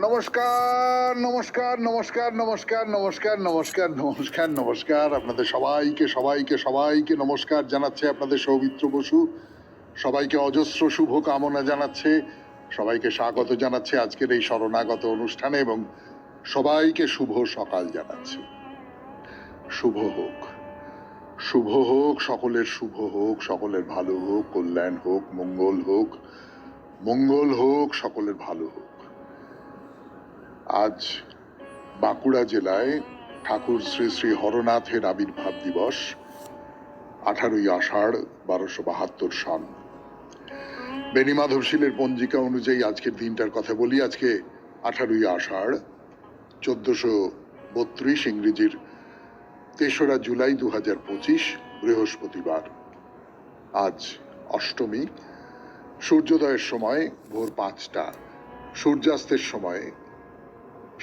নমস্কার নমস্কার নমস্কার নমস্কার নমস্কার নমস্কার নমস্কার নমস্কার আপনাদের সবাইকে সবাইকে সবাইকে নমস্কার জানাচ্ছে আপনাদের সৌমিত্র বসু। সবাইকে অজস্র শুভ কামনা জানাচ্ছে, সবাইকে স্বাগত জানাচ্ছে আজকের এই শরণাগত অনুষ্ঠানে এবং সবাইকে শুভ সকাল জানাচ্ছে। শুভ হোক, শুভ হোক, সকলের শুভ হোক, সকলের ভালো হোক, কল্যাণ হোক, মঙ্গল হোক, মঙ্গল হোক, সকলের ভালো হোক। আজ বাঁকুড়া জেলায় ঠাকুর শ্রী শ্রী হরনাথের আবির্ভাব দিবস, 18ই আষাঢ় 1272 সন। বেণীমাধবশীলের পঞ্জিকা অনুযায়ী আজকের দিনটার কথা বলি। আজকে 18ই আষাঢ় 1432 ইংরেজির 3রা জুলাই 2025 বৃহস্পতিবার। আজ অষ্টমী। সূর্যোদয়ের সময় ভোর 5টা, সূর্যাস্তের সময়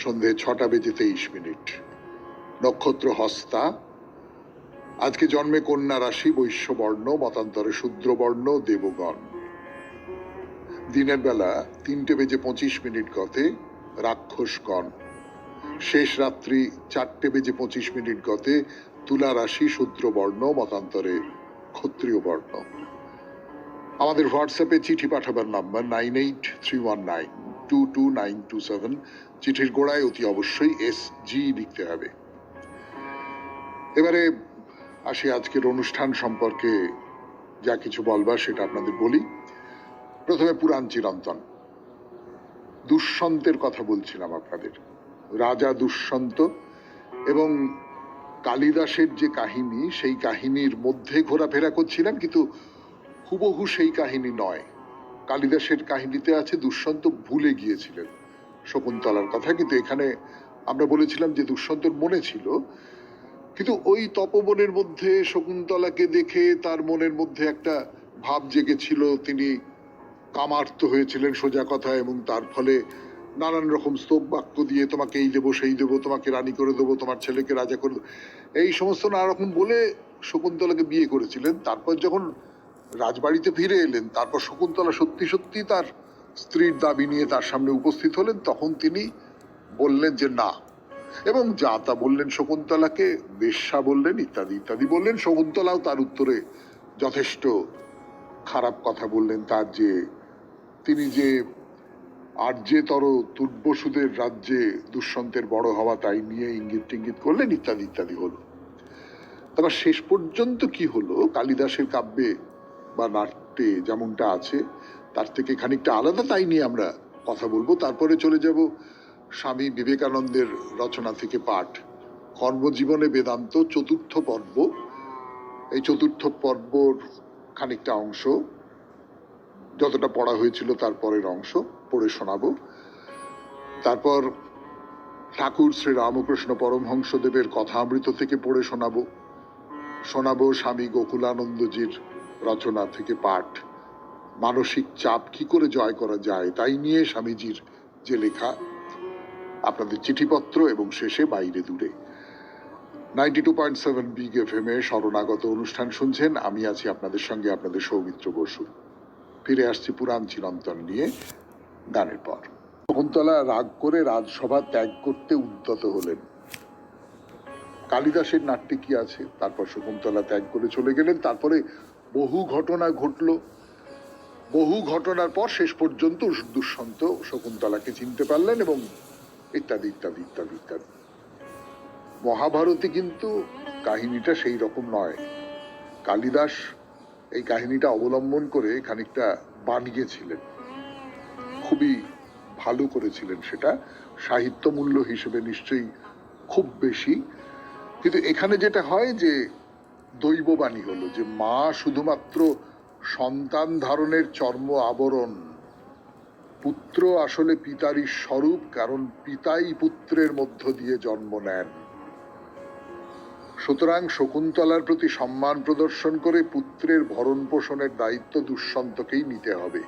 সন্ধে 6টা বেজে 23 মিনিট। নক্ষত্র হস্তা। আজকে জন্মে কন্যা রাশি, বৈশ্যবর্ণ, মতান্তরে শূদ্রবর্ণ, দেবগণ। দিনের বেলা 3টে বেজে 25 মিনিট গতে রাক্ষসগণ। শেষ রাত্রি 4টে বেজে 25 মিনিট গতে তুলা রাশি, শূদ্রবর্ণ, মতান্তরে ক্ষত্রিয় বর্ণ। আমাদের হোয়াটসঅ্যাপে চিঠি পাঠাবার নাম্বার 9831922927। চিঠির গোড়ায় অতি অবশ্যই SG লিখতে হবে। এবারে আসি আজকের অনুষ্ঠান সম্পর্কে যা কিছু বলবার সেটা আপনাদের বলি। প্রথমে পুরাণ চিরন্তন, দুষ্যন্তের কথা বলছিলাম আপনাদের। রাজা দুষ্যন্ত এবং কালিদাসের যে কাহিনী, সেই কাহিনীর মধ্যে ঘোরাফেরা করছিলাম, কিন্তু হুবহু সেই কাহিনী নয়। কালিদাসের কাহিনীতে আছে দুষ্যন্ত ভুলে গিয়েছিলেন শকুন্তলার কথা, কিন্তু এখানে আমরা বলেছিলাম যে দুষ্যন্তর মনে ছিল, কিন্তু ওই তপবনের মধ্যে শকুন্তলাকে দেখে তার মনের মধ্যে একটা ভাব জেগেছিল, তিনি কামার্ত হয়েছিলেন সোজা কথা, এবং তার ফলে নানান রকম স্তব বাক্য দিয়ে তোমাকে এই দেবো সেই দেবো, তোমাকে রানী করে দেবো, তোমার ছেলেকে রাজা করে দেবো, এই সমস্ত নানা রকম বলে শকুন্তলাকে বিয়ে করেছিলেন। তারপর যখন রাজবাড়িতে ফিরে এলেন, তারপর শকুন্তলা সত্যি সত্যি তার স্ত্রীর দাবি নিয়ে তার সামনে উপস্থিত হলেন, তখন তিনি বললেন যে না, এবং যা তা বললেন শকুন্তলাকে, বেশ্যা বললেন, ইত্যাদি ইত্যাদি বললেন। শকুন্তলাও তার উত্তরে যথেষ্ট খারাপ কথা বললেন, তার যে তিনি যে আর্যেতর তুর্বসুদের রাজ্যে দুষ্যন্তের বড় হওয়া, তাই নিয়ে ইঙ্গিত টিঙ্গিত করলেন, ইত্যাদি ইত্যাদি হলো। তারপর শেষ পর্যন্ত কি হলো, কালিদাসের কাব্যে বা নাট্যে যেমনটা আছে তার থেকে খানিকটা আলাদা, তাই নিয়ে আমরা কথা বলবো। তারপরে চলে যাব স্বামী বিবেকানন্দের রচনা থেকে পাঠ, কর্মজীবনে বেদান্ত, 4র্থ পর্ব। এই 4র্থ পর্বর খানিকটা অংশ, যতটা পড়া হয়েছিল তারপরের অংশ পড়ে শোনাবো। তারপর ঠাকুর শ্রী রামকৃষ্ণ পরমহংসদেবের কথামৃত থেকে পড়ে শোনাবো স্বামী গোকুলানন্দজির রচনা থেকে পাঠ, মানসিক চাপ কি করে জয় করা যায়, তাই নিয়ে স্বামীজির যে লেখা, আপনাদের চিঠিপত্র, এবং শেষে বাইরে দূরে। 92.7 বিগ FM এ শরণাগত অনুষ্ঠান শুনছেন। আমি আছি আপনাদের সঙ্গে, আপনাদের সৌমিত্র বসু। ফিরে আসছি পুরাণ চিরন্তন নিয়ে গানের পর। শকুন্তলা রাগ করে রাজসভা ত্যাগ করতে উদ্যত হলেন। কালিদাসের নাট্যে কি আছে, তারপর শকুন্তলা ত্যাগ করে চলে গেলেন। তারপরে বহু ঘটনা ঘটলো, বহু ঘটনার পর শেষ পর্যন্ত দুষ্যন্ত শকুন্তলাকে চিনতে পারলেন, এবং ইত্যাদি ইত্যাদি ইত্যাদি ইত্যাদি। মহাভারতে কিন্তু কাহিনীটা সেই রকম নয়। কালিদাস এই কাহিনীটা অবলম্বন করে খানিকটা বানিয়েছিলেন, খুবই ভালো করেছিলেন, সেটা সাহিত্য মূল্য হিসেবে নিশ্চয়ই খুব বেশি। কিন্তু এখানে যেটা হয় যে দৈববাণী হলো যে মা শুধুমাত্র সন্তান ধারণের চর্ম আবরণ, পুত্র আসলে পিতারই স্বরূপ, কারণ পিতাই পুত্রের মধ্য দিয়ে জন্ম নেন। সুতরাং শকুন্তলার প্রতি সম্মান প্রদর্শন করে পুত্রের ভরণ পোষণের দায়িত্ব দুষ্যন্তকেই নিতে হবে।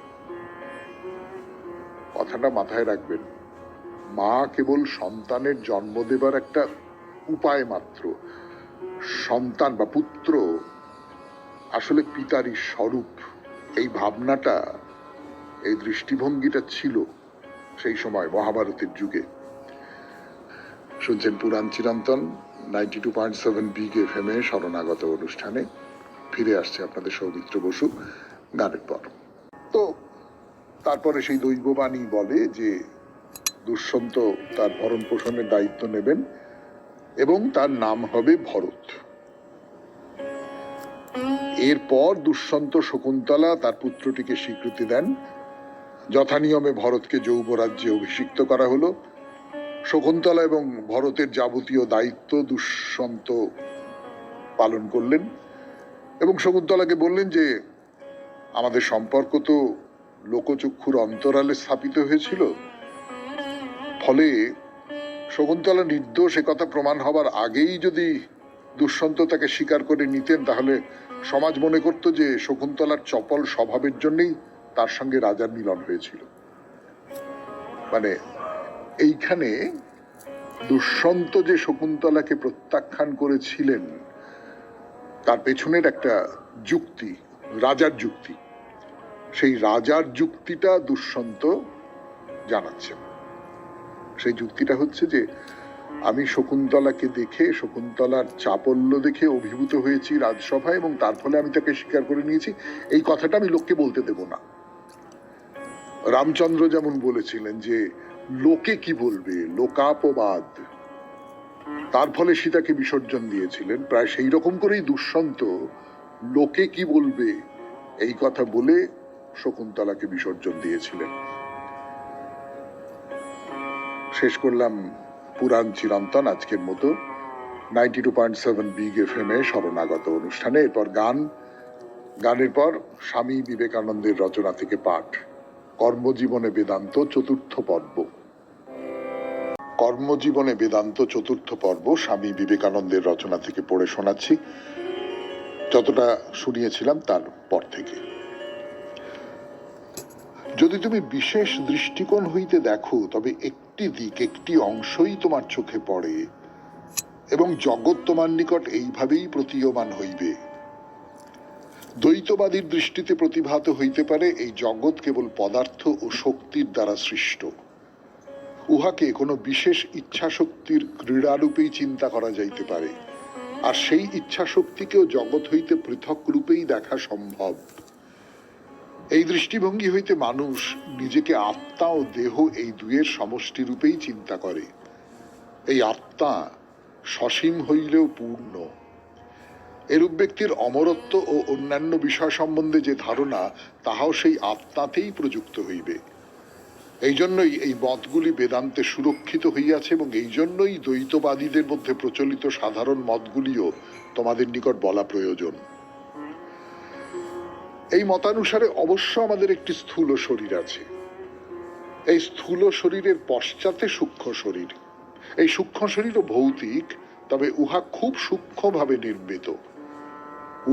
কথাটা মাথায় রাখবেন, মা কেবল সন্তানের জন্ম দেবার একটা উপায় মাত্র। সন্তান বা পুত্র আসলে পিতারই স্বরূপ। এই ভাবনাটা, এই দৃষ্টিভঙ্গিটা ছিল সেই সময় মহাভারতের যুগে। শুনছেন পুরাণ চিরন্তন 92.7 বিগ FM এ শরণাগত অনুষ্ঠানে। ফিরে আসছে আপনাদের সৌমিত্র বসু গানের পর। তো তারপরে সেই দৈববাণী বলে যে দুষ্যন্ত তার ভরণ পোষণের দায়িত্ব নেবেন এবং তার নাম হবে ভরত। এরপর দুষ্যন্ত শকুন্তলা তার পুত্রটিকে স্বীকৃতি দেন। যথানিয়মে ভরতকে যৌবরাজ্যে অভিষিক্ত করা হলো। শকুন্তলা এবং ভরতের যাবতীয় দায়িত্ব দুষ্যন্ত পালন করলেন এবং শকুন্তলাকে বললেন যে আমাদের সম্পর্ক তো লোকচক্ষুর অন্তরালে স্থাপিত হয়েছিল, ফলে শকুন্তলা নির্দোষ একথা প্রমাণ হবার আগেই যদি দুষ্যন্ত তাকে স্বীকার করে নিতেন তাহলে সমাজ মনে করত যে শকুন্তলার চপল স্বভাবের জন্যই তার সঙ্গে রাজার মিলন হয়েছিল। মানে এইখানে দুষ্যন্ত যে শকুন্তলাকে প্রত্যাখ্যান করেছিলেন তার পেছনের একটা যুক্তি, রাজার যুক্তি। সেই রাজার যুক্তিটা দুষ্যন্ত জানাচ্ছেন। সেই যুক্তিটা হচ্ছে যে আমি শকুন্তলাকে দেখে, শকুন্তলার চাপল্য দেখে অভিভূত হয়েছি রাজসভায় এবং তার ফলে আমি তাকে স্বীকার করে নিয়েছি। এই কথাটা আমি লোককে বলতে দেব না। রামচন্দ্র যেমন বলেছিলেন যে লোকে কি বলবে, লোকাপবাদ, তার ফলে সীতাকে বিসর্জন দিয়েছিলেন। প্রায় সেই রকম করেই দুষ্যন্ত লোকে কি বলবে এই কথা বলে শকুন্তলাকে বিসর্জন দিয়েছিলেন। শেষ করলাম পুরাণ চিরন্তন আজকের মতো 92.7 বিগ FM এ শরণাগত অনুষ্ঠানে। এরপর গানের পর স্বামী বিবেকানন্দের রচনা থেকে পাঠ, কর্মজীবনে বেদান্ত চতুর্থ পর্ব। কর্মজীবনে বেদান্ত চতুর্থ পর্ব স্বামী বিবেকানন্দের রচনা থেকে পড়ে শোনাচ্ছি, যতটা শুনিয়েছিলাম তার পর থেকে। যদি তুমি বিশেষ দৃষ্টিকোণ হইতে দেখো তবে একটি দিক, একটি অংশই তোমার চোখে পড়ে এবং জগৎ তোমার নিকট এইভাবেই প্রতীয়মান হইবে। দ্বৈতবাদীর দৃষ্টিতে প্রতিভাত হইতে পারে এই জগৎ কেবল পদার্থ ও শক্তির দ্বারা সৃষ্ট। উহাকে কোনো বিশেষ ইচ্ছাশক্তির ক্রীড়ারূপেই চিন্তা করা যাইতে পারে, আর সেই ইচ্ছাশক্তিকেও জগৎ হইতে পৃথক রূপেই দেখা সম্ভব। এই দৃষ্টিভঙ্গি হইতে মানুষ নিজেকে আত্মা ও দেহ এই দুয়ের সমষ্টি রূপেই চিন্তা করে। এই আত্মা সসীম হইলেও পূর্ণ। এরূপ ব্যক্তির অমরত্ব ও অন্যান্য বিষয় সম্বন্ধে যে ধারণা তাহাও সেই আত্মাতেই প্রযুক্ত হইবে। এই জন্যই এই মতগুলি বেদান্তে সুরক্ষিত হইয়াছে এবং এই জন্যই দ্বৈতবাদীদের মধ্যে প্রচলিত সাধারণ মতগুলিও তোমাদের নিকট বলা প্রয়োজন। এই মতানুসারে অবশ্য আমাদের একটি স্থূল শরীর আছে। এই স্থূল শরীরের পশ্চাতে সূক্ষ্ম শরীর। এই সূক্ষ্ম শরীরও ভৌতিক, তবে উহা খুব সূক্ষ্মভাবে নির্মিত।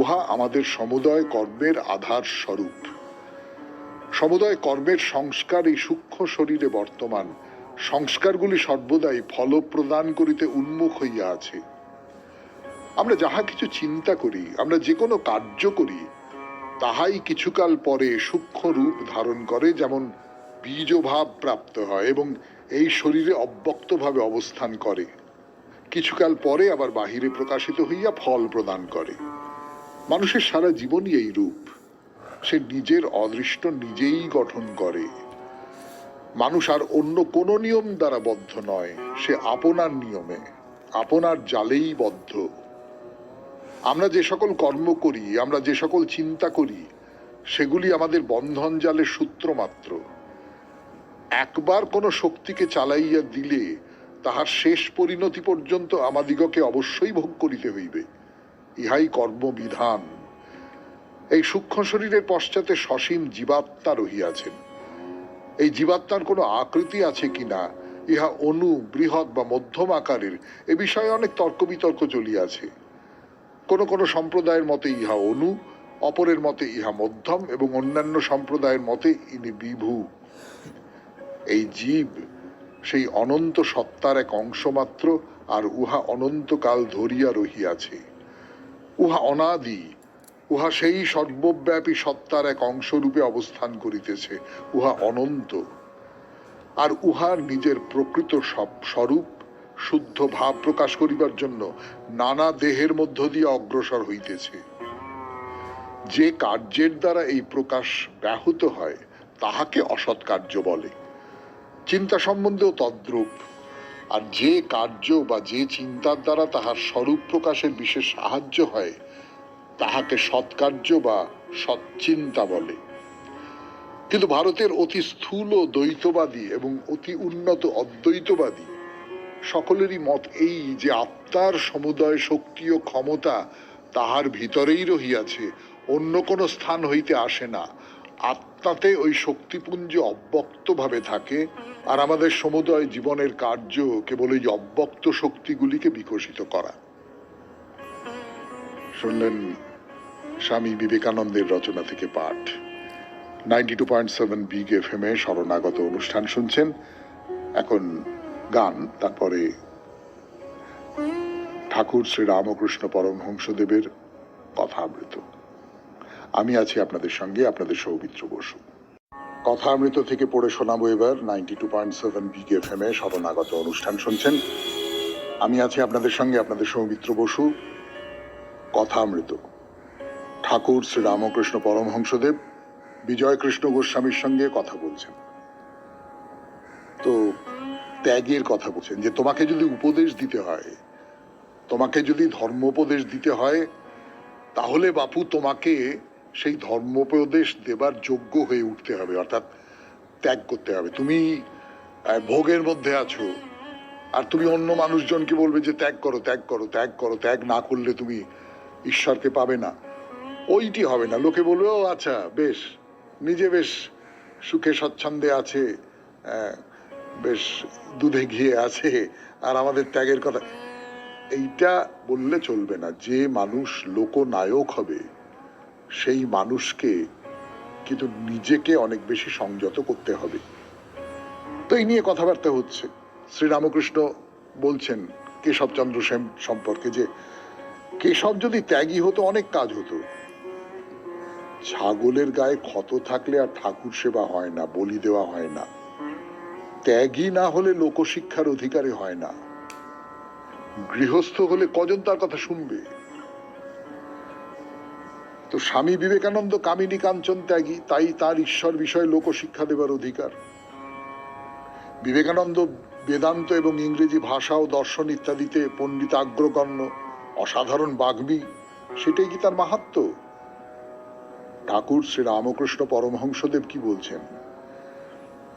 উহা আমাদের সমুদয় কর্মের আধার স্বরূপ। সমুদয় কর্মের সংস্কার এই সূক্ষ্ম শরীরে বর্তমান। সংস্কারগুলি সর্বদাই ফল প্রদান করিতে উন্মুখ হইয়া আছে। আমরা যাহা কিছু চিন্তা করি, আমরা যে কোনো কার্য করি, তাহাই কিছুকাল পরে সূক্ষ্ম রূপ ধারণ করে, যেমন বীজভাব প্রাপ্ত হয় এবং এই শরীরে অব্যক্তভাবে অবস্থান করে। কিছুকাল পরে আবার বাহিরে প্রকাশিত হইয়া ফল প্রদান করে। মানুষের সারা জীবনই এই রূপ। সে নিজের অদৃষ্ট নিজেই গঠন করে। মানুষ আর অন্য কোনো নিয়ম দ্বারা বদ্ধ নয়, সে আপনার নিয়মে, আপনার জালেই বদ্ধ। আমরা যে সকল কর্ম করি, আমরা যে সকল চিন্তা করি, সেগুলি আমাদের বন্ধন জালের সূত্র মাত্র। একবার কোনো শক্তিকে চালাইয়া দিলে তাহার শেষ পরিণতি পর্যন্ত আমাদিগকে অবশ্যই ভোগ করিতে হইবে। ইহাই কর্মবিধান। এই সূক্ষ্ম শরীরের পশ্চাতে সসীম জীবাত্মা রহিয়াছেন। এই জীবাত্মার কোনো আকৃতি আছে কিনা, ইহা অনু, বৃহৎ বা মধ্যম আকারের, এ বিষয়ে অনেক তর্ক বিতর্ক চলিয়াছে। কোন কোন সম্প্রদায়ের মতে ইহা অনু, অপরের মতে ইহা মধ্যম এবং অন্যান্য সম্প্রদায়ের মতে ইনি বিভু। এই জীব সেই অনন্ত সত্তার এক অংশ মাত্র, আর উহা অনন্তকাল ধরিয়া রহিয়াছে। উহা অনাদি, উহা সেই সর্বব্যাপী সত্তার এক অংশ রূপে অবস্থান করিতেছে। উহা অনন্ত। আর উহার নিজের প্রকৃত স্বরূপ শুদ্ধ ভাব প্রকাশ করিবার জন্য নানা দেহের মধ্য দিয়ে অগ্রসর হইতেছে। যে কার্যের দ্বারা এই প্রকাশ ব্যাহত হয় তাহাকে অসৎ কার্য বলে। চিন্তা সম্বন্ধেও তদ্রূপ। আর যে কার্য বা যে চিন্তার দ্বারা তাহার স্বরূপ প্রকাশের বিশেষ সাহায্য হয় তাহাকে সৎকার্য বা সৎচিন্তা বলে। কিন্তু ভারতের অতি স্থূল দ্বৈতবাদী এবং অতি উন্নত অদ্বৈতবাদী সকলেরই মত এই যে আত্মার সমুদয় শক্তি ও ক্ষমতা তাহার ভিতরেই রহিয়াছে, অন্য কোনো স্থান হইতে আসে না। আত্মাতে ওই শক্তিপুঞ্জ অব্যক্ত ভাবে থাকে, আর আমাদের সমুদয় জীবনের কার্য কেবল এই অব্যক্ত শক্তিগুলিকে বিকশিত করা। শুনলেন স্বামী বিবেকানন্দের রচনা থেকে পাঠ। 92.7 বিগ এফএম এ শরণাগত অনুষ্ঠান শুনছেন। এখন গান, তারপরে ঠাকুর শ্রী রামকৃষ্ণ পরমহংসদেবের কথামৃত। আমি আছি আপনাদের সঙ্গে, আপনাদের সৌমিত্র বসু। কথামৃত থেকে পড়ে শোনাবো এবার 92.7 বিগ এফএম এ শরণাগত অনুষ্ঠান শুনছেন। আমি আছি আপনাদের সঙ্গে, আপনাদের সৌমিত্র বসু। কথামৃত। ঠাকুর শ্রী রামকৃষ্ণ পরমহংসদেব বিজয় কৃষ্ণ গোস্বামীর সঙ্গে কথা বলছেন। তো ত্যাগের কথা বলছেন যে তোমাকে যদি উপদেশ দিতে হয়, তোমাকে যদি ধর্মোপদেশ দিতে হয়, তাহলে বাপু তোমাকে সেই ধর্মোপদেশ দেবার যোগ্য হয়ে উঠতে হবে, অর্থাৎ ত্যাগ করতে হবে। তুমি ভোগের মধ্যে আছো আর তুমি অন্য মানুষজনকে বলবে যে ত্যাগ করো, ত্যাগ করো, ত্যাগ করো, ত্যাগ না করলে তুমি ঈশ্বরকে পাবে না। ওইটি হবে না। লোকে বলবে ও আচ্ছা বেশ, নিজে বেশ সুখে স্বচ্ছন্দে আছে, বেশ দুধে ঘিয়ে আছে, আর আমাদের ত্যাগের কথা। এইটা বললে চলবে না। যে মানুষ লোকনায়ক হবে সেই মানুষকে কিন্তু নিজেকে অনেক বেশি সংযত করতে হবে। তো এই নিয়ে কথাবার্তা হচ্ছে। শ্রীরামকৃষ্ণ বলছেন কেশবচন্দ্র সেন সম্পর্কে যে কেশব যদি ত্যাগী হতো অনেক কাজ হতো। ছাগলের গায়ে ক্ষত থাকলে আর ঠাকুর সেবা হয় না, বলি দেওয়া হয় না। ত্যাগী না হলে লোকশিক্ষার অধিকারী হয় না। গৃহস্থ হলে কজন তার কথা শুনবে? তো স্বামী বিবেকানন্দ কামিনী কাঞ্চন ত্যাগী, তাই তার ঈশ্বর বিষয়ে লোকশিক্ষা দেবার অধিকার। বিবেকানন্দ বেদান্ত এবং ইংরেজি ভাষা ও দর্শন ইত্যাদিতে পণ্ডিতাগ্রগণ্য, অসাধারণ বাগ্মী, সেটাই কি তার মাহাত্ম্য? ঠাকুর শ্রী রামকৃষ্ণ পরমহংসদেব কি বলছেন?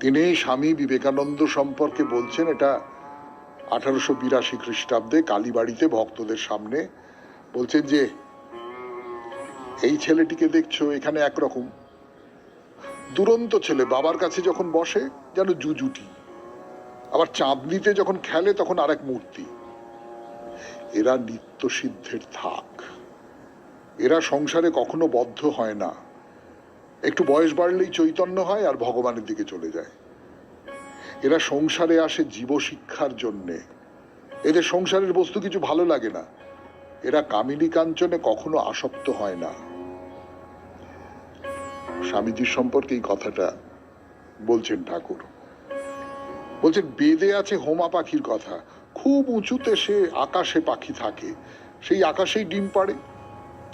তিনি স্বামী বিবেকানন্দ সম্পর্কে বলছেন, এটা 1882 খ্রিস্টাব্দে কালীবাড়িতে ভক্তদের সামনে বলছেন যে এই ছেলেটিকে দেখছো এখানে একরকম, দুরন্ত ছেলে, বাবার কাছে যখন বসে যেন জুজুটি, আবার চাঁদনিতে যখন খেলে তখন আরেক মূর্তি। এরা নিত্য সিদ্ধের থাক, এরা সংসারে কখনো বদ্ধ হয় না। একটু বয়স বাড়লেই চৈতন্য হয় আর ভগবানের দিকে চলে যায়। এরা সংসারে আসে জীবশিক্ষার জন্যে। এদের সংসারের বস্তু কিছু ভালো লাগে না। এরা কামিনী কাঞ্চনে কখনো আসক্ত হয় না। স্বামীজির সম্পর্কে এই কথাটা বলছেন ঠাকুর। বলছেন বেদে আছে হোমা পাখির কথা। খুব উঁচুতে সে আকাশে পাখি থাকে, সেই আকাশেই ডিম পাড়ে।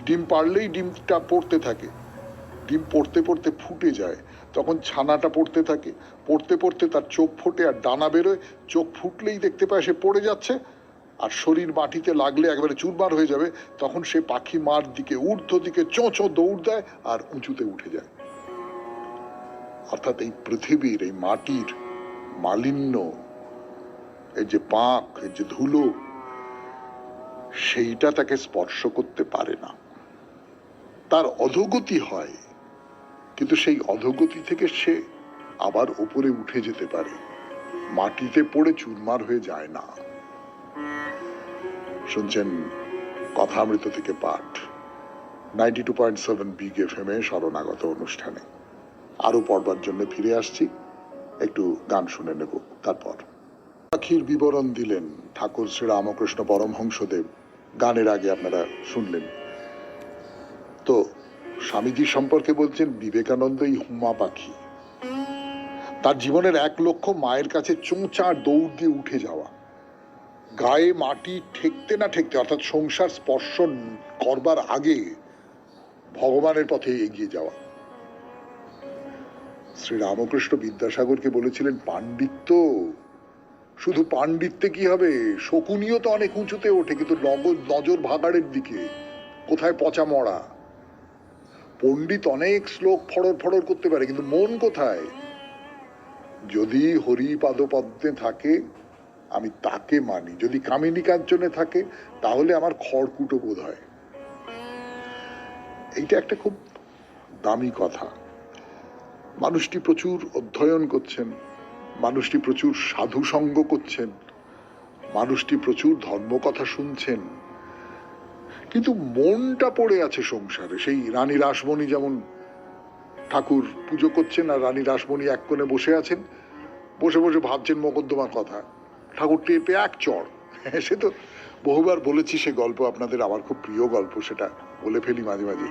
ডিম পাড়লেই ডিমটা পড়তে থাকে, ডিম পড়তে পড়তে ফুটে যায়, তখন ছানাটা পড়তে থাকে, পড়তে পড়তে তার চোখ ফোটে আর ডানা বেরোয়। চোখ ফুটলেই দেখতে পায় সে পড়ে যাচ্ছে, আর শরীর মাটিতে লাগলে একবারে চুরমার হয়ে যাবে। তখন সে পাখি মার দিকে, ঊর্ধ্ব দিকে চোঁচো দৌড় দেয় আর উঁচুতে উঠে যায়। অর্থাৎ এই পৃথিবীর, এই মাটির মালিন্য, এই যে পাক, এই যে ধুলো, সেইটা তাকে স্পর্শ করতে পারে না। তার অধোগতি হয়, কিন্তু সেই অধোগতি থেকে সে আবার উপরে উঠে যেতে পারে, মাটিতে পড়ে চুরমার হয়ে যায় না। শুনছেন কথামৃত থেকে পাঠ, 92.7 বিগ এফএম এ শরণাগত অনুষ্ঠানে। আরো পড়বার জন্য ফিরে আসছি, একটু গান শুনে নেব। তারপর পাখির বিবরণ দিলেন ঠাকুর শ্রী রামকৃষ্ণ পরমহংসদেব। গানের আগে আপনারা শুনলেন। তো স্বামীজি সম্পর্কে বলছেন বিবেকানন্দ এই হুমা পাখি। তার জীবনের এক লক্ষ্য মায়ের কাছে চোঁচার দৌড় দিয়ে উঠে যাওয়া, গায়ে মাটি ঠেকতে না ঠেকতে, অর্থাৎ সংসার স্পর্শ করবার আগে ভগবানের পথে এগিয়ে যাওয়া। শ্রী রামকৃষ্ণ বিদ্যাসাগরকে বলেছিলেন, পাণ্ডিত্য, শুধু পাণ্ডিত্যে কি হবে, শকুনিও তো অনেক উঁচুতে ওঠে, কিন্তু নজর ভাগাড়ের দিকে, কোথায় পচা মরা। পণ্ডিত অনেক শ্লোক ফড়র ফড়র করতে পারে, কিন্তু মন কোথায়? যদি হরিপাদ পদ্মে থাকে আমি তাকে মানি, যদি কামিনী কাঞ্চনে থাকে তাহলে আমার খড়কুটো বোধ হয়। এইটা একটা খুব দামি কথা। মানুষটি প্রচুর অধ্যয়ন করছেন, মানুষটি প্রচুর সাধু সঙ্গ করছেন, মানুষটি প্রচুর ধর্মকথা শুনছেন, কিন্তু মনটা পড়ে আছে সংসারে। সেই রানী রাসমণি যেমন ঠাকুর পুজো করছেন আর রানী রাসমণি এক কোণে বসে আছেন, বসে বসে ভাবছেন মোকদ্দমার কথা, ঠাকুর টের পেয়ে এক চড়। সে তো বহুবার বলেছি সে গল্প আপনাদের, আমার খুব প্রিয় গল্প, সেটা বলে ফেলি মাঝে মাঝে।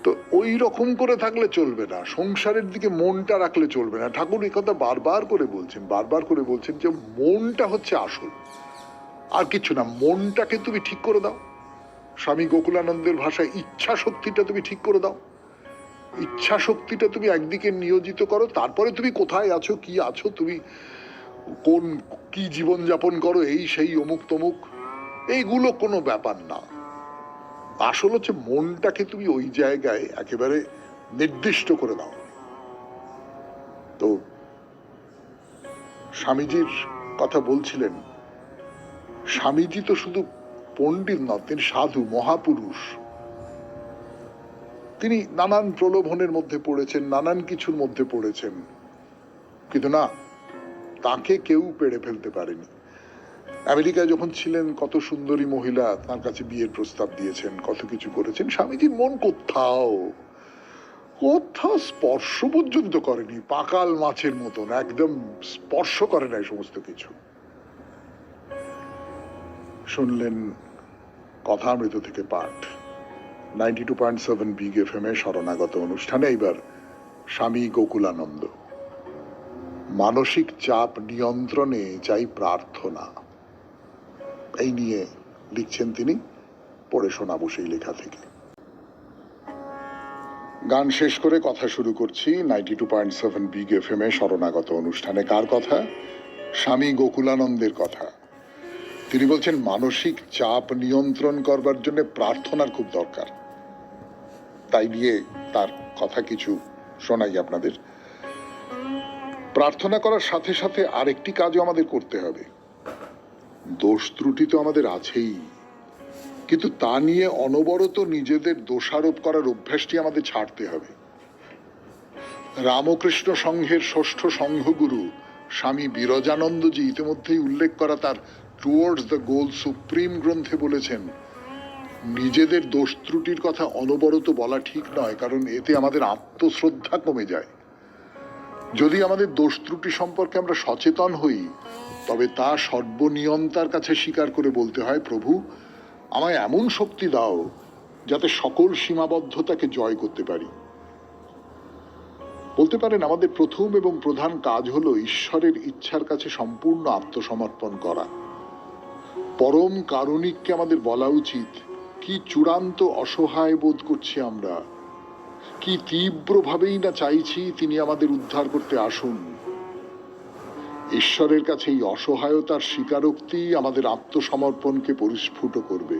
তো ওই রকম করে থাকলে চলবে না, সংসারের দিকে মনটা রাখলে চলবে না। ঠাকুর এই কথা বারবার করে বলছেন যে মনটা হচ্ছে আসল, আর কিছু না। মনটাকে তুমি ঠিক করে দাও, স্বামী গোকুলানন্দের ভাষায় ইচ্ছা শক্তিটা তুমি ঠিক করে দাও, ইচ্ছা শক্তিটা তুমি একদিকে নিয়োজিত করো, তারপরে তুমি কোথায় আছো, কি আছো, তুমি কোন কি জীবন যাপন করো, এই সেই অমুক তমুক, এইগুলো কোনো ব্যাপার না। আসল হচ্ছে মনটাকে তুমি ওই জায়গায় একেবারে নির্দিষ্ট করে দাও। তো স্বামীজির কথা বলছিলেন, স্বামীজি তো শুধু পণ্ডিত নন, তিনি সাধু, মহাপুরুষ। তিনি নানান প্রলোভনের মধ্যে পড়েছেন, নানান কিছুর মধ্যে পড়েছেন, কিন্তু না, তাকে কেউ পেড়ে ফেলতে পারেনি। আমেরিকায় যখন ছিলেন কত সুন্দরী মহিলা তার কাছে বিয়ের প্রস্তাব দিয়েছেন, কত কিছু করেছেন, স্বামীজির মন কোথাও স্পর্শ পর্যন্ত করেনি, পাকাল মাছের মতন একদম স্পর্শ করে নাই সমস্ত কিছু। শুনলেন কথামৃত থেকে পাঠ, 92.7 বিগ এফএম এ শরণাগত অনুষ্ঠানে। এইবার স্বামী গোকুলানন্দ, মানসিক চাপ নিয়ন্ত্রণে চাই প্রার্থনা, এই নিয়ে লিখছেন তিনি। পড়ে শোনাবো সেই লেখা থেকে। গান শেষ করে কথা শুরু করছি 92.7 বিগ এফএম এ শরণাগত অনুষ্ঠানে। কার কথা? স্বামী গোকুলানন্দের কথা। তিনি বলছেন মানসিক চাপ নিয়ন্ত্রণ করবার জন্য প্রার্থনার খুব দরকার। তাই নিয়ে তার কথা কিছু শোনাই আপনাদের। প্রার্থনা করার সাথে সাথে আরেকটি কাজও আমাদের করতে হবে। দোষ ত্রুটি তো আমাদের আছেই, কিন্তু তা নিয়ে অনবরত নিজেদের দোষারোপ করার অভ্যাসটি আমাদের ছাড়তে হবে। রামকৃষ্ণ সংঘের ষষ্ঠ সংঘগুরু স্বামী বিরজানন্দজি ইতিমধ্যেই উল্লেখ করা তার টুয়ার্ডস দ্য গোল সুপ্রিম গ্রন্থে বলেছেন, নিজেদের দোষ ত্রুটির কথা অনবরত বলা ঠিক নয়, কারণ এতে আমাদের আত্মশ্রদ্ধা কমে যায়। যদি আমাদের দোষ ত্রুটি সম্পর্কে আমরা সচেতন হই, তবে তা সর্বনিয়ন্তার কাছে স্বীকার করে বলতে হয়, প্রভু আমায় এমন শক্তি দাও যাতে সকল সীমাবদ্ধতাকে জয় করতে পারি। বলতে পারেন আমাদের প্রথম এবং প্রধান কাজ হলো ঈশ্বরের ইচ্ছার কাছে সম্পূর্ণ আত্মসমর্পণ করা। পরম কারুণিককে আমাদের বলা উচিত, কি চূড়ান্ত অসহায় বোধ করছি আমরা, কি তীব্রভাবেই না চাইছি তিনি আমাদের উদ্ধার করতে আসুন। ঈশ্বরের কাছে এই অসহায়তার স্বীকারোক্তি আমাদের আত্মসমর্পণকে পরিস্ফুট করবে।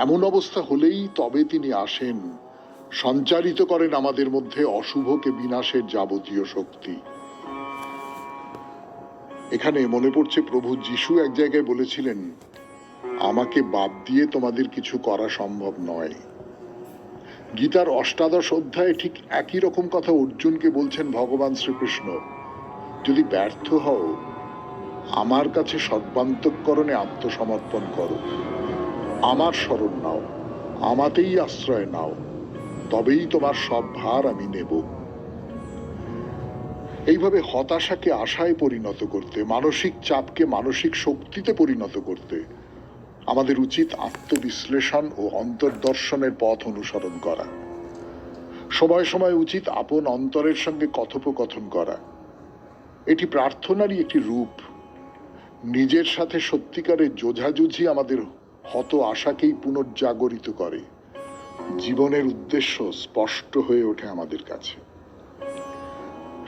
এমন অবস্থা হলেই তবে তিনি আসেন, সঞ্চারিত করেন আমাদের মধ্যে অশুভকে বিনাশের যাবতীয় শক্তি। এখানে মনে পড়ছে প্রভু যিশু এক জায়গায় বলেছিলেন, আমাকে বাদ দিয়ে তোমাদের কিছু করা সম্ভব নয়। গীতার ৮ অধ্যায়ে ঠিক একই রকম কথা অর্জুনকে বলছেন ভগবান শ্রীকৃষ্ণ, যদি ব্যর্থ হও আমার কাছে সর্বান্তঃকরণে আত্মসমর্পণ করো, আমার শরণ নাও, আমাতেই আশ্রয় নাও, তবেই তোমার সব ভার আমি নেব। এইভাবে হতাশাকে আশায় পরিণত করতে, মানসিক চাপকে মানসিক শক্তিতে পরিণত করতে আমাদের উচিত আত্মবিশ্লেষণ ও অন্তর্দর্শনের পথ অনুসরণ করা। সময় সময় উচিত আপন অন্তরের সঙ্গে কথোপকথন করা। এটি প্রার্থনারই একটি রূপ। নিজের সাথে সত্যিকারের যোঝাযুঝি আমাদের হত আশাকেই পুনর্জাগরিত করে। জীবনের উদ্দেশ্য স্পষ্ট হয়ে ওঠে আমাদের কাছে।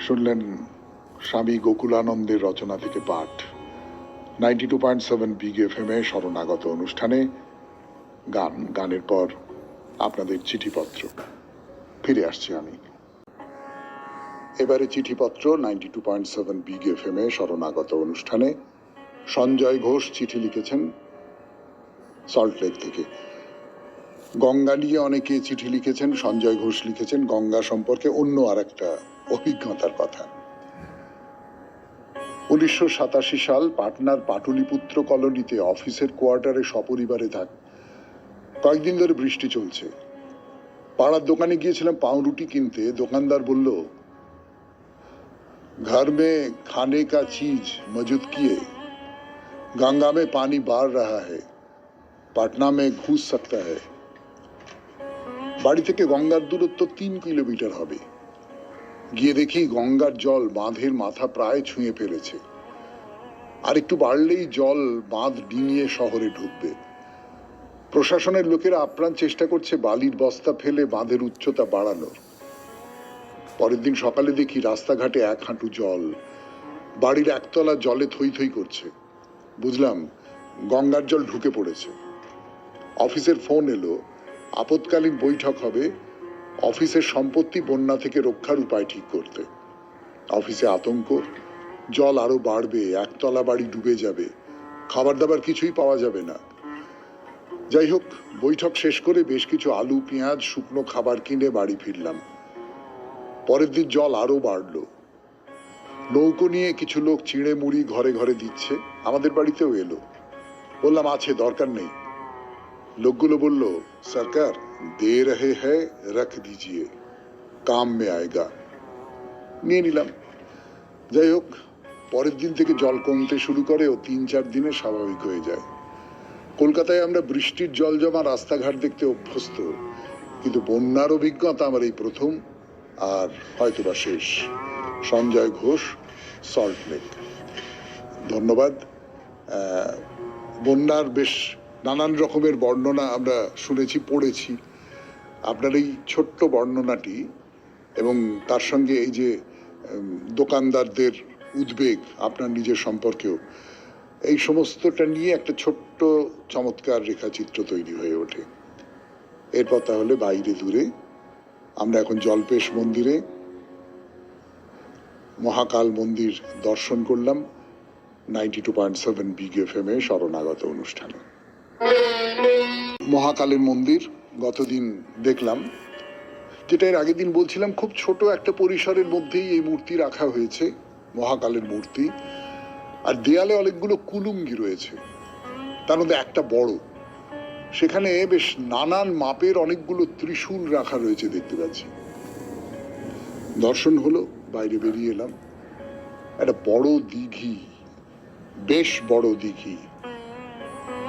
শুনলেন স্বামী গোকুলানন্দের রচনা থেকে পাঠ। 92.7 বিগ এফএম এ শরণাগত অনুষ্ঠানে গানের পর আপনাদের চিঠিপত্র। ফিরে আসছি আমি। এবারে চিঠিপত্র 92.7 বিগ এফএম এ শরণাগত অনুষ্ঠানে সঞ্জয় ঘোষ চিঠি লিখেছেন সল্টলেক থেকে। গঙ্গা নিয়ে অনেকে চিঠি লিখেছেন। সঞ্জয় ঘোষ লিখেছেন গঙ্গা সম্পর্কে অন্য আর একটা অভিজ্ঞতার কথা। 1987 সাল পাটনার পাটুলিপুত্র কলোনিতে অফিসের কোয়ার্টারে সপরিবারে থাক। কয়েকদিন ধরে বৃষ্টি চলছে। পাড়ার দোকানে গিয়েছিলাম পাউরুটি কিনতে। দোকানদার বলল, घर में खाने का चीज मौजूद किए, गंगा में पानी बढ़ रहा है, पाटना में घुस सकता है। বাড়ি থেকে গঙ্গার দূরত্ব 3 কিলোমিটার হবে। গিয়ে দেখি গঙ্গার জল বাঁধের মাথা প্রায় ছুঁয়ে ফেলেছে। আর একটু বাড়লেই জল বাঁধ ডিঙিয়ে শহরে ঢুকবে। প্রশাসনের লোকেরা আপ্রাণ চেষ্টা করছে বালির বস্তা ফেলে বাঁধের উচ্চতা বাড়ানোর। পরের দিন সকালে দেখি রাস্তাঘাটে 1 হাঁটু জল। বাড়ির একতলা জলে থই থই করছে। বুঝলাম গঙ্গার জল ঢুকে পড়েছে। অফিসের ফোন এলো, আপৎকালীন বৈঠক হবে অফিসের সম্পত্তি বন্যা থেকে রক্ষার উপায় ঠিক করতে। অফিসে আতঙ্ক, জল আরো বাড়বে, একতলা বাড়ি ডুবে যাবে, খাবার দাবার কিছুই পাওয়া যাবে না। যাই হোক, বৈঠক শেষ করে বেশ কিছু আলু পেঁয়াজ শুকনো খাবার কিনে বাড়ি ফিরলাম। পরের দিন জল আরো বাড়লো। নৌকো নিয়ে কিছু লোক চিঁড়ে মুড়ি ঘরে ঘরে দিচ্ছে। আমাদের বাড়িতেও এলো। বললাম আছে, দরকার নেই। লোকগুলো বলল, সরকার দে রহে হ্যায়, রাখ দিজিয়ে, কাম মে আয়েগা। নিয়ে নিলাম। যাই হোক, পরের দিন থেকে জল কমতে শুরু করে ও 3-4 দিনে স্বাভাবিক হয়ে যায়। কলকাতায় আমরা বৃষ্টির জল জমা রাস্তাঘাট দেখতে অভ্যস্ত, কিন্তু বন্যার অভিজ্ঞতা আমার এই প্রথম, আর হয়তোবা শেষ। সঞ্জয় ঘোষ, সল্টলেক। ধন্যবাদ। বন্যার বেশ নানান রকমের বর্ণনা আমরা শুনেছি, পড়েছি। আপনার এই ছোট্ট বর্ণনাটি এবং তার সঙ্গে এই যে দোকানদারদের উদ্বেগ আপনার নিজের সম্পর্কেও, এই সমস্তটা নিয়ে একটা ছোট্ট চমৎকার রেখাচিত্র তৈরি হয়ে ওঠে। এরপর তাহলে বাইরে দূরে আমরা এখন জল্পেশ মন্দিরে মহাকাল মন্দির দর্শন করলাম 92.7 বিগ এফএম এ শরণাগত অনুষ্ঠানে। মহাকালের মন্দির গতদিন দেখলাম, যেটা এর আগের দিন বলছিলাম, খুব ছোট একটা পরিসরের মধ্যেই এই মূর্তি রাখা হয়েছে, মহাকালের মূর্তি। আর দেয়ালে অনেকগুলো কুলুঙ্গি রয়েছে, তার মধ্যে একটা বড়। সেখানে বেশ নানান মাপের অনেকগুলো ত্রিশূল রাখা রয়েছে দেখতে পাচ্ছি। দর্শন হলো, বাইরে বেরিয়ে এলাম। একটা বড় দিঘি, বেশ বড় দিঘি,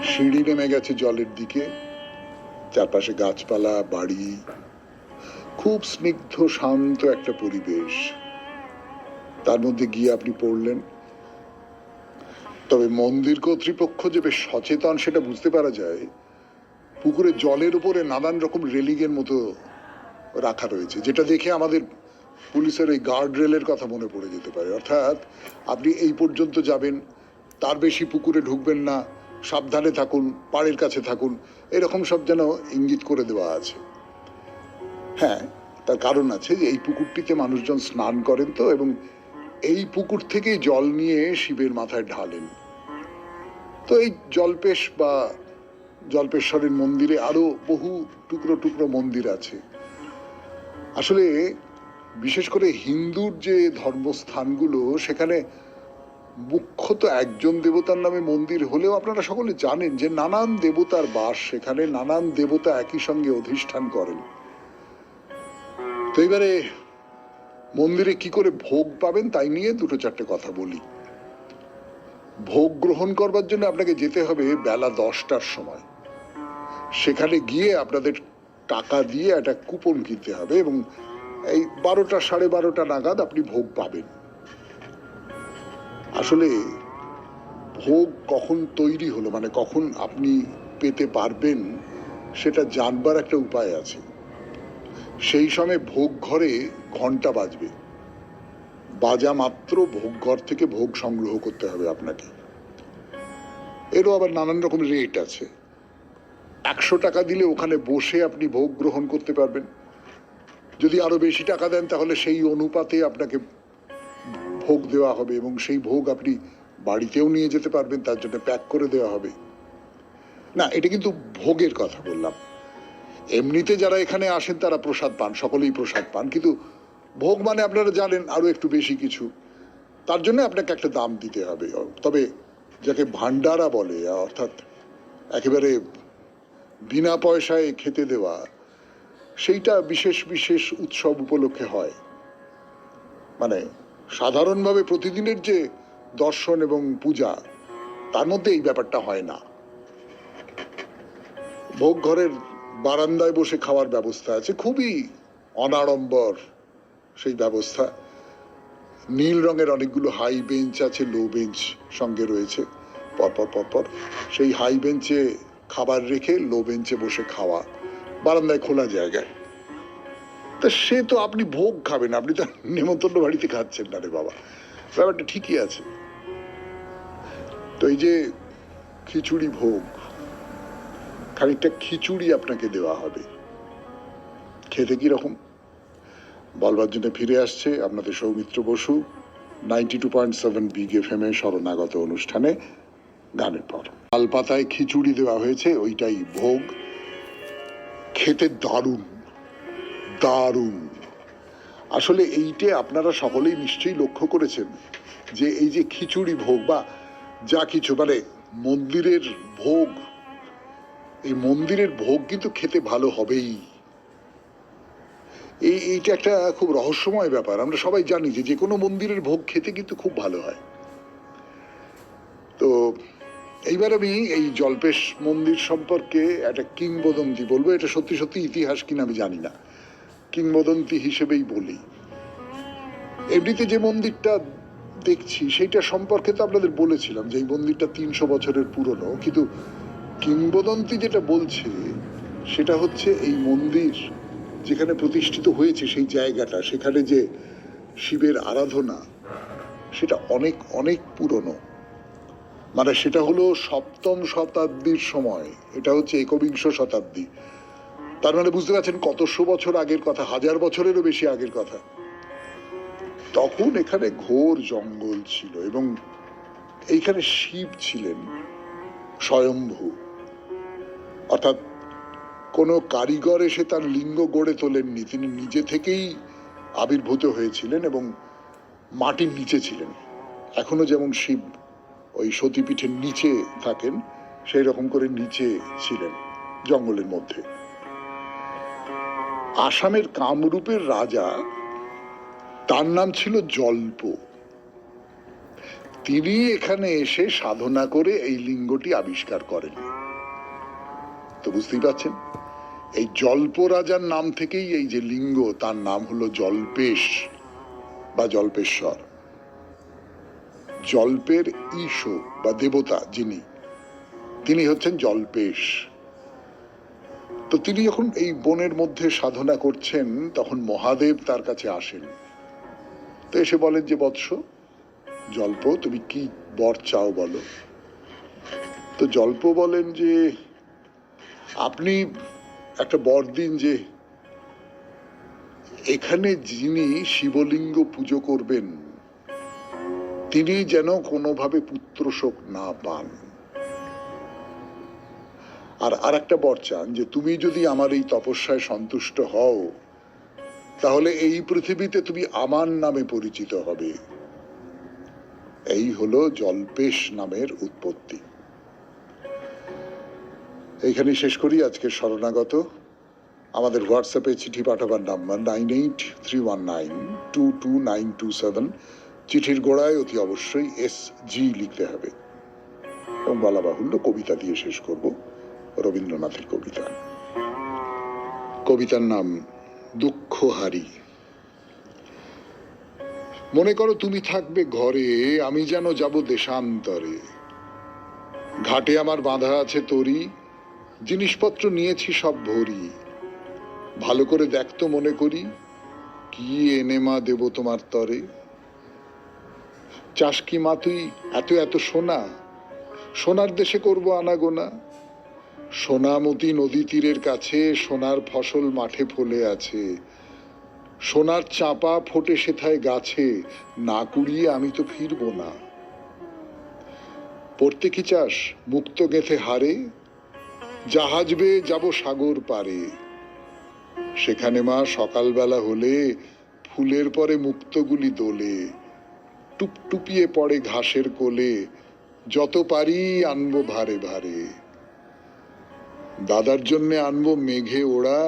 সিঁড়ি নেমে গেছে জলের দিকে। চারপাশে গাছপালা, বাড়ি, খুব স্নিগ্ধ শান্ত একটা পরিবেশ। তার মধ্যে গিয়ে আপনি পড়লেন। তবে মন্দির কর্তৃপক্ষ যে বেশ সচেতন সেটা বুঝতে পারা যায়। পুকুরে জলের উপরে নানান রকম রেলিংয়ের মতো রাখা রয়েছে, যেটা দেখে আমাদের পুলিশের এই গার্ড রেলের কথা মনে পড়ে যেতে পারে। অর্থাৎ আপনি এই পর্যন্ত যাবেন, তার বেশি পুকুরে ঢুকবেন না, সাবধানে থাকুন, পাড়ের কাছে থাকুন, এরকম সব যেন ইঙ্গিত করে দেওয়া আছে। হ্যাঁ, তার কারণ আছে যে এই পুকুরটিতে মানুষজন স্নান করেন তো, এবং এই পুকুর থেকেই জল নিয়ে শিবের মাথায় ঢালেন। তো এই জল্পেশ বা জল্পেশ্বরের মন্দিরে আরো বহু টুকরো টুকরো মন্দির আছে। আসলে বিশেষ করে হিন্দুর যে ধর্মস্থানগুলো, সেখানে মুখ্যত একজন দেবতার নামে মন্দির হলেও আপনারা সকলে জানেন যে নানান দেবতার বাস সেখানে, নানান দেবতা একই সঙ্গে অধিষ্ঠান করেন। তো এবারে মন্দিরে কি করে ভোগ পাবেন তাই নিয়ে 2-4টে কথা বলি। ভোগ গ্রহণ করবার জন্য আপনাকে যেতে হবে বেলা 10টার সময়। সেখানে গিয়ে আপনাদের টাকা দিয়ে একটা কুপন কিনতে হবে এবং এই 12টা 12:30 নাগাদ আপনি ভোগ পাবেন। আসলে ভোগ কখন তৈরি হলো, মানে কখন আপনি পেতে পারবেন, সেটা জানবার একটা উপায় আছে। সেই সময় ভোগ ঘরে ঘন্টা বাজবে, বাজা মাত্র ভোগ ঘর থেকে ভোগ সংগ্রহ করতে হবে আপনাকে। এরও আবার নানান রকম রেট আছে। 100 টাকা দিলে ওখানে বসে আপনি ভোগ গ্রহণ করতে পারবেন। যদি আরো বেশি টাকা দেন তাহলে সেই অনুপাতে আপনাকে ভোগ দেওয়া হবে এবং সেই ভোগ আপনি বাড়িতেও নিয়ে যেতে পারবেন, তার জন্য প্যাক করে দেওয়া হবে। না, এটা কিন্তু ভোগের কথা বললাম। এমনিতে যারা এখানে আসেন তারা প্রসাদ পান, সকলেই প্রসাদ পান, কিন্তু ভোগ মানে আপনারা জানেন আরো একটু বেশি কিছু, তার জন্য আপনাকে একটা দাম দিতে হবে। তবে যাকে ভান্ডারা বলে, অর্থাৎ একেবারে বিনা পয়সায় খেতে দেওয়া, সেইটা বিশেষ বিশেষ উৎসব উপলক্ষে হয়। মানে সাধারণভাবে প্রতিদিনের যে দর্শন এবং পূজা, তার মধ্যে এই ব্যাপারটা হয় না। ভোগ ঘরের বারান্দায় বসে খাওয়ার ব্যবস্থা আছে, খুবই অনাড়ম্বর সেই ব্যবস্থা। নীল রঙের অনেকগুলো হাই বেঞ্চ আছে, লো বেঞ্চ সঙ্গে রয়েছে পরপর পরপর। সেই হাই বেঞ্চে খাবার রেখে লো বেঞ্চে বসে খাওয়া, বারান্দায় খোলা জায়গায়। তা সে তো আপনি ভোগ খাবেন, আপনি তো নেমন্তন্ন বাড়িতে খাচ্ছেন না রে বাবা, ব্যাপারটা ঠিকই আছে। তো এই যে খিচুড়ি ভোগ, খানিকটা খিচুড়ি আপনাকে দেওয়া হবে। খেতে কিরকম বলবার জন্য ফিরে আসছে আপনাদের সৌমিত্র বসু 92.7 বিগ FM এ শরণাগত অনুষ্ঠানে গানের পর। লাল পাতায় খিচুড়ি দেওয়া হয়েছে, ওইটাই ভোগ। খেতে দারুণ দারুণ। আসলে এইটা আপনারা সকলেই নিশ্চয়ই লক্ষ্য করেছেন যে এই যে খিচুড়ি ভোগ বা যা কিছু, মানে মন্দিরের ভোগ, এই মন্দিরের ভোগ কিন্তু খেতে ভালো হবেই। এইটা একটা খুব রহস্যময় ব্যাপার। আমরা সবাই জানি যে যে কোনো মন্দিরের ভোগ খেতে কিন্তু খুব ভালো হয়। তো এইবার আমি এই জল্পেশ মন্দির সম্পর্কে একটা কিংবদন্তি বলবো। এটা সত্যি সত্যি ইতিহাস কিনা আমি জানি না, কিংবদন্তি হিসেবেই বলি। এমনিতে যে মন্দিরটা দেখছি সেইটা সম্পর্কে তো আপনাদের বলেছিলাম যে এই মন্দিরটা 300 বছরের পুরনো, কিন্তু কিংবদন্তি যেটা বলছে সেটা হচ্ছে এই মন্দির যেখানে প্রতিষ্ঠিত হয়েছে সেই জায়গাটা, সেখানে যে শিবের আরাধনা, সেটা অনেক অনেক পুরনো। মানে সেটা হলো 7ম শতাব্দীর সময়, এটা হচ্ছে 21 শতাব্দী। তার মানে বুঝতে পারছেন কতশো বছর আগের কথা, 1000 বছরেরও বেশি আগের কথা। তখন এখানে ঘোর জঙ্গল ছিল এবং এইখানে শিব ছিলেন স্বয়ম্ভু, অর্থাৎ কোনো কারিগর এসে তার লিঙ্গ গড়ে তোলেননি, তিনি নিজে থেকেই আবির্ভূত হয়েছিলেন এবং মাটির নিচে ছিলেন। এখনো যেমন শিব ওই সতীপীঠের নিচে থাকেন, সেই রকম করে নিচে ছিলেন জঙ্গলের মধ্যে। আসামের কামরূপের রাজা, তার নাম ছিল জল্প। তিনি এখানে এসে সাধনা করে এই লিঙ্গটি আবিষ্কার করেন। তো বুঝতেই পারছেন এই জল্প রাজার নাম থেকেই এই যে লিঙ্গ, তার নাম হলো জল্পেশ বা জল্পেশ্বর। জল্পের ঈশ বা দেবতা যিনি, তিনি হচ্ছেন জল্পেশ। তো তিনি যখন এই বনের মধ্যে সাধনা করছেন তখন মহাদেব তার কাছে আসেন। তো এসে বলেন যে বৎস জল্প, তুমি কি বর চাও বলো। তো জল্প বলেন যে আপনি একটা বর দিন যে এখানে যিনি শিবলিঙ্গ পুজো করবেন তিনি যেন কোনোভাবে পুত্র শোক না পান। আর একটা বর চান যে তুমি যদি আমার এই তপস্যায় সন্তুষ্ট হও তাহলে এই পৃথিবীতে তুমি আমার নামে পরিচিত হবে। এই হলো জল্পেশ নামের উৎপত্তি। এইখানেই শেষ করি আজকের শরণাগত। আমাদের হোয়াটসঅ্যাপে চিঠি পাঠাবার নাম্বার 9831922927। চিঠির গোড়ায় অতি অবশ্যই SG লিখতে হবে এবং বলা বাহুল্য কবিতা দিয়ে শেষ করব, রবীন্দ্রনাথের কবিতা। কবিতার নাম দুঃখহারি। মনে করো তুমি থাকবে ঘরে, আমি যেন যাব দেশান্তরে। ঘাটে আমার বাঁধা আছে তরি, জিনিসপত্র নিয়েছি সব ভরি। ভালো করে দেখতো মনে করি, কি এনে মা দেব তোমার তরে। চাষ কি মা তুই এত এত সোনা, সোনার দেশে করবো আনাগোনা। সোনামতি নদী তীরের কাছে, সোনার ফসল মাঠে ফলে আছে। সোনার চাপা ফোটে সেথায় গাছে, না কুড়িয়ে আমি তো ফিরবো না। পড়তে কি চাস মুক্ত গেথে হারে, জাহাজ বেয়ে যাব সাগর পারে। সেখানে মা সকালবেলা হলে, ফুলের পরে মুক্তগুলি দোলে। টুপটুপিয়ে পড়ে ঘাসের কোলে, যত পারি আনবো ভারে ভারে। দাদার জন্যে আনবো মেঘে ওড়া,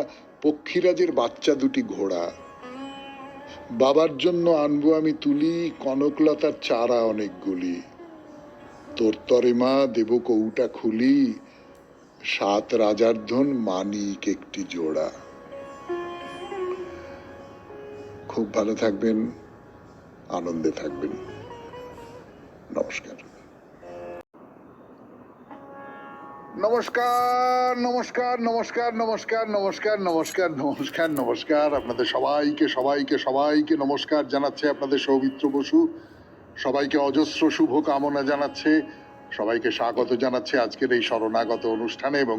পক্ষীরাজের বাচ্চা দুটি ঘোড়া। বাবার জন্য আনবো আমি তুলি, কনকলতার চারা অনেকগুলি। তোর তরে মা দেব কৌটা খুলি, 7 রাজার ধন মানিক একটি জোড়া। খুব ভালো থাকবেন, আনন্দে থাকবেন। নমস্কার। নমস্কার নমস্কার নমস্কার নমস্কার নমস্কার নমস্কার নমস্কার নমস্কার। আপনাদের সবাইকে সবাইকে সবাইকে নমস্কার জানাচ্ছে আপনাদের সৌমিত্র বসু। সবাইকে অজস্র শুভ কামনা জানাচ্ছে, সবাইকে স্বাগত জানাচ্ছে আজকের এই শরণাগত অনুষ্ঠানে এবং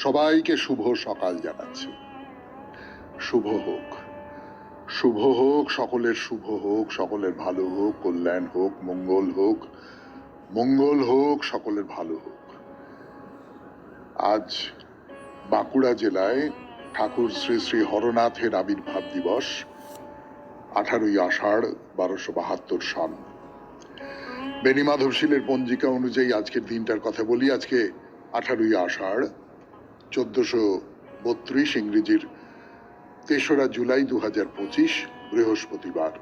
সবাইকে শুভ সকাল জানাচ্ছে। শুভ হোক, শুভ হোক, সকলের শুভ হোক, সকলের ভালো হোক, কল্যাণ হোক, মঙ্গল হোক, মঙ্গল হোক, সকলের ভালো হোক। আজ বাঁকুড়া জেলায় ঠাকুর শ্রী শ্রী হরনাথের আবির্ভাব দিবস, 18ই আষাঢ় 1272 সন। বেনি মাধবশীলের পঞ্জিকা অনুযায়ী আজকের দিনটার কথা বলি। আজকে 18ই আষাঢ় 1432, ইংরেজির 3রা জুলাই 2025, বৃহস্পতিবার।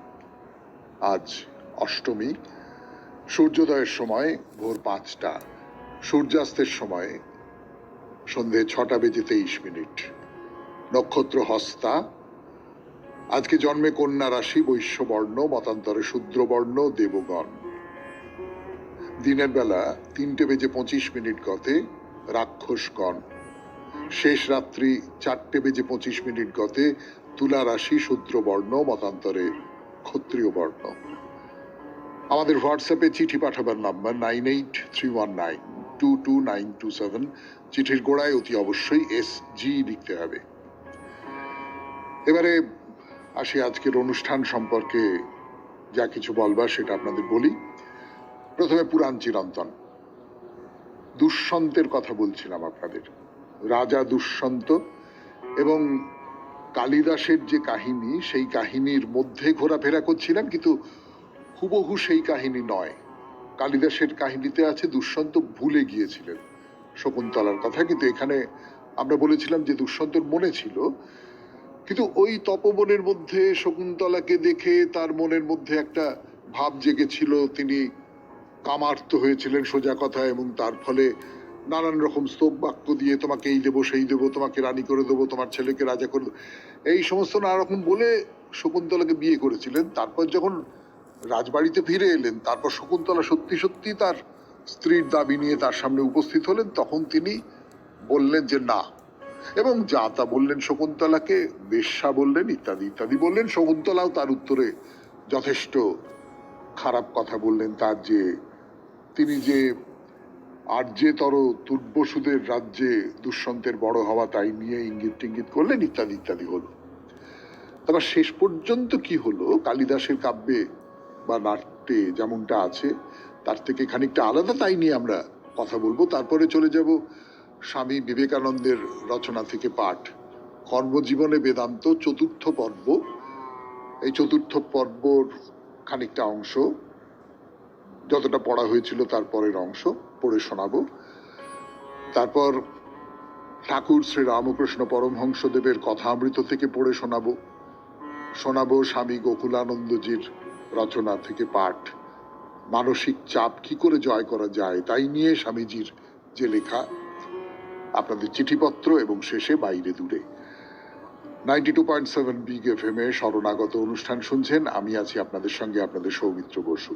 আজ অষ্টমী। সূর্যোদয়ের সময় ভোর 5টা, সূর্যাস্তের সময় সন্ধে 6টা বেজে 23 মিনিট। নক্ষত্র হস্তা। আজকে জন্মে কন্যা রাশি, বৈশ্যবর্ণ, মতান্তরে শূদ্রবর্ণ, দেবগণ। দিনের বেলা 3টে বেজে 25 মিনিট গতে রাক্ষসগণ। শেষ রাত্রি 4টে বেজে 25 মিনিট গতে তুলা রাশি, শূদ্রবর্ণ, মতান্তরে ক্ষত্রিয় বর্ণ। আমাদের হোয়াটসঅ্যাপে চিঠি পাঠাবার নাম্বার 9831922927। চিঠির গোড়ায় অতি অবশ্যই SG লিখতে হবে। এবারে আসি আজকের অনুষ্ঠান সম্পর্কে যা কিছু বলবার সেটা আপনাদের বলি। প্রথমে পুরাণ চিরন্তন দুষ্যন্তের কথা বলছিলাম আপনাদের। রাজা দুষ্যন্ত এবং কালিদাসের যে কাহিনী, সেই কাহিনীর মধ্যে ঘোরাফেরা করছিলাম, কিন্তু হুবহু সেই কাহিনী নয়। কালিদাসের কাহিনীতে আছে দুষ্যন্ত ভুলে গিয়েছিলেন শকুন্তলার কথা, কিন্তু এখানে আমরা বলেছিলাম যে দুষ্যন্তর মনে ছিল, কিন্তু ওই তপবনের মধ্যে শকুন্তলাকে দেখে তার মনের মধ্যে একটা ভাব জেগেছিল। তিনি কামার্ত হয়েছিলেন সোজা কথা, এবং তার ফলে নানান রকম স্তব বাক্য দিয়ে তোমাকে এই দেবো সেই দেবো, তোমাকে রানী করে দেবো, তোমার ছেলেকে রাজা করে দেবো, এই সমস্ত নানা রকম বলে শকুন্তলাকে বিয়ে করেছিলেন। তারপর যখন রাজবাড়িতে ফিরে এলেন, তারপর শকুন্তলা সত্যি সত্যি তার স্ত্রীর দাবি নিয়ে তার সামনে উপস্থিত হলেন, তখন তিনি বললেন যে না, এবং যা তা বললেন শকুন্তলাকে, বেশ্যা বললেন, ইত্যাদি ইত্যাদি বললেন। শকুন্তলাও তার উত্তরে যথেষ্ট খারাপ কথা বললেন, তার যে তিনি যে আর্যেতর তুর্বসুদের রাজ্যে দুষ্যন্তের বড় হওয়া তাই নিয়ে ইঙ্গিত টিঙ্গিত করলেন, ইত্যাদি ইত্যাদি হলো। তারপর শেষ পর্যন্ত কি হলো, কালিদাসের কাব্যে বা নাট্যে যেমনটা আছে তার থেকে খানিকটা আলাদা, তাই নিয়ে আমরা কথা বলবো। তারপরে চলে যাব স্বামী বিবেকানন্দের রচনা থেকে পাঠ, কর্মজীবনে বেদান্ত, 4র্থ পর্ব। এই 4র্থ পর্বর খানিকটা অংশ, যতটা পড়া হয়েছিল তার পরের অংশ পড়ে শোনাবো। তারপর ঠাকুর শ্রী রামকৃষ্ণ পরমহংসদেবের কথামৃত থেকে পড়ে শোনাবো। স্বামী গোকুলানন্দজির রচনা থেকে পাঠ, মানসিক চাপ কি করে জয় করা যায় তাই নিয়ে স্বামীজির যে লেখা, আপনাদের চিঠিপত্র, এবং শেষে বাইরে দূরে। 92.7 বিগ এফএম এ শরণাগত অনুষ্ঠান শুনছেন। আমি আছি আপনাদের সঙ্গে, আপনাদের সৌমিত্র বসু।